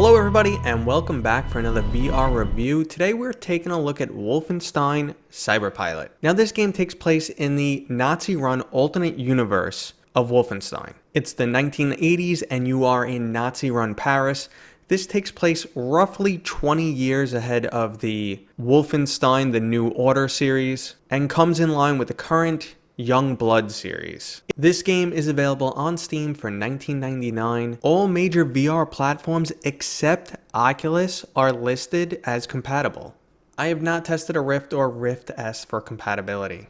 Hello everybody and welcome back for another VR review. Today we're taking a look at Wolfenstein Cyberpilot. Now this game takes place in the Nazi-run alternate universe of Wolfenstein. It's the 1980s and you are in Nazi-run Paris. This takes place roughly 20 years ahead of the Wolfenstein The New Order series and comes in line with the current Young Blood series. This game is available on Steam for $19.99. All major VR platforms except Oculus are listed as compatible. I have not tested a Rift or Rift S for compatibility.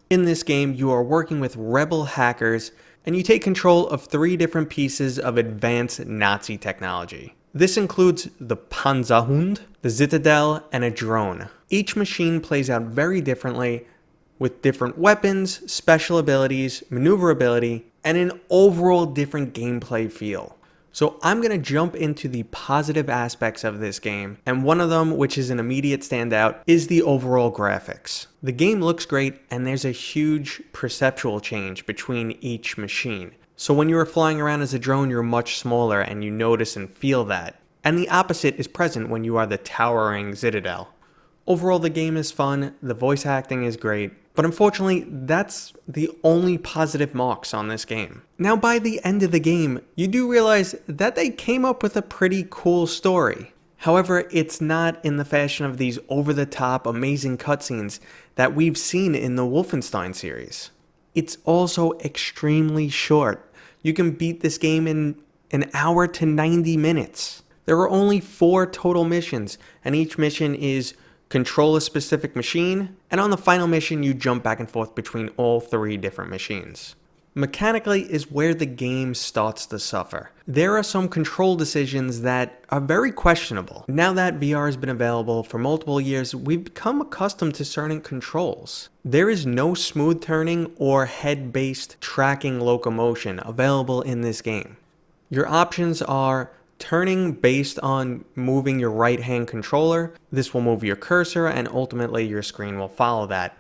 In this game, you are working with rebel hackers and you take control of 3 different pieces of advanced Nazi technology. This includes the Panzerhund, the Citadel, and a drone. Each machine plays out very differently, with different weapons, special abilities, maneuverability, and an overall different gameplay feel. So I'm going to jump into the positive aspects of this game, and one of them, which is an immediate standout, is the overall graphics. The game looks great, and there's a huge perceptual change between each machine. So when you are flying around as a drone, you're much smaller, and you notice and feel that. And the opposite is present when you are the towering Citadel. Overall, the game is fun, the voice acting is great, but unfortunately, that's the only positive marks on this game. Now, by the end of the game, you do realize that they came up with a pretty cool story. However, it's not in the fashion of these over-the-top, amazing cutscenes that we've seen in the Wolfenstein series. It's also extremely short. You can beat this game in an hour to 90 minutes. There are only 4 total missions, and each mission is control a specific machine, and on the final mission you jump back and forth between all 3 different machines. Mechanically is where the game starts to suffer. There are some control decisions that are very questionable. Now that VR has been available for multiple years, we've become accustomed to certain controls. There is no smooth turning or head-based tracking locomotion available in this game. Your options are turning based on moving your right hand controller. This will move your cursor and ultimately your screen will follow that.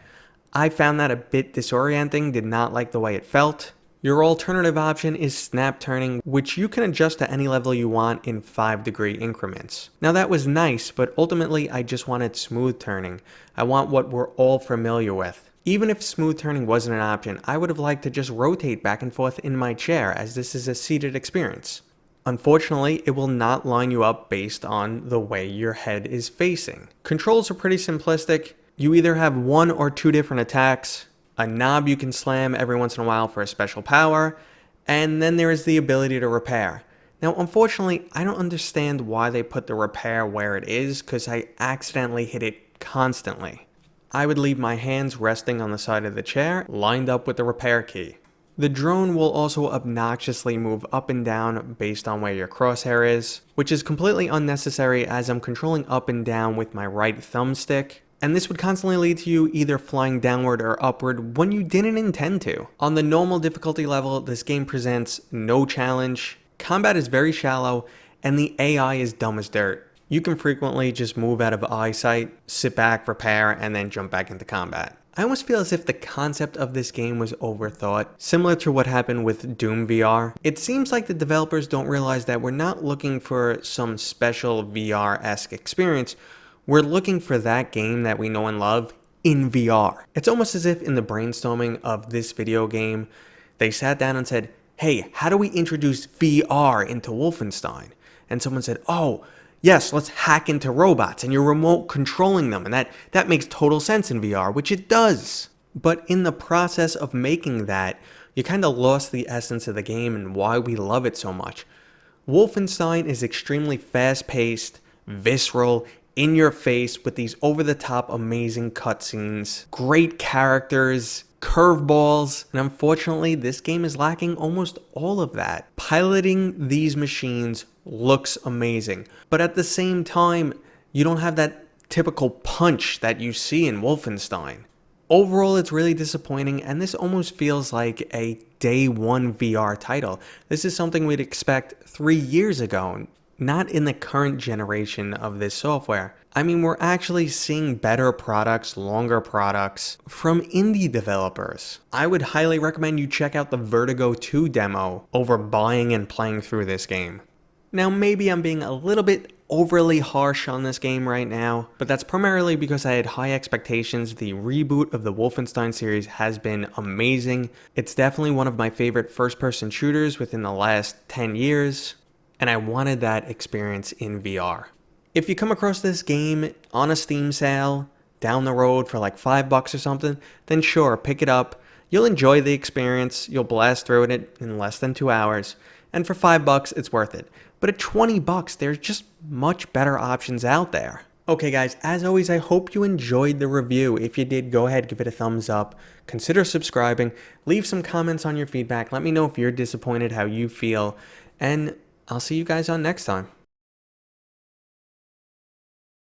I found that a bit disorienting, did not like the way it felt. Your alternative option is snap turning, which you can adjust to any level you want in 5-degree increments. Now that was nice, but ultimately I just wanted smooth turning. I want what we're all familiar with. Even if smooth turning wasn't an option, I would have liked to just rotate back and forth in my chair, as this is a seated experience. Unfortunately, it will not line you up based on the way your head is facing. Controls are pretty simplistic. You either have 1 or 2 different attacks, a knob you can slam every once in a while for a special power, and then there is the ability to repair. Now, unfortunately, I don't understand why they put the repair where it is, because I accidentally hit it constantly. I would leave my hands resting on the side of the chair, lined up with the repair key. The drone will also obnoxiously move up and down based on where your crosshair is, which is completely unnecessary as I'm controlling up and down with my right thumbstick, and this would constantly lead to you either flying downward or upward when you didn't intend to. On the normal difficulty level, this game presents no challenge, combat is very shallow, and the AI is dumb as dirt. You can frequently just move out of eyesight, sit back, repair, and then jump back into combat. I almost feel as if the concept of this game was overthought, similar to what happened with Doom VR. It seems like the developers don't realize that we're not looking for some special VR-esque experience, we're looking for that game that we know and love in VR. It's almost as if in the brainstorming of this video game, they sat down and said, hey, how do we introduce VR into Wolfenstein? And someone said, oh, yes, let's hack into robots and you're remote controlling them, and that makes total sense in VR, which it does. But in the process of making that, you kind of lost the essence of the game and why we love it so much. Wolfenstein is extremely fast-paced, visceral, in your face with these over-the-top amazing cutscenes, great characters, curveballs, and unfortunately this game is lacking almost all of that. Piloting these machines looks amazing, but at the same time, you don't have that typical punch that you see in Wolfenstein. Overall, it's really disappointing, and this almost feels like a day 1 VR title. This is something we'd expect 3 years ago, not in the current generation of this software. I mean, we're actually seeing better products, longer products from indie developers. I would highly recommend you check out the Vertigo 2 demo over buying and playing through this game. Now maybe I'm being a little bit overly harsh on this game right now, but that's primarily because I had high expectations. The reboot of the Wolfenstein series has been amazing. It's definitely one of my favorite first-person shooters within the last 10 years, and I wanted that experience in VR. If you come across this game on a Steam sale down the road for like $5 or something, then sure, pick it up. You'll enjoy the experience, you'll blast through it in less than 2 hours, and for $5, it's worth it. But at $20, there's just much better options out there. Okay guys, as always, I hope you enjoyed the review. If you did, go ahead, give it a thumbs up. Consider subscribing. Leave some comments on your feedback. Let me know if you're disappointed, how you feel. And I'll see you guys on next time.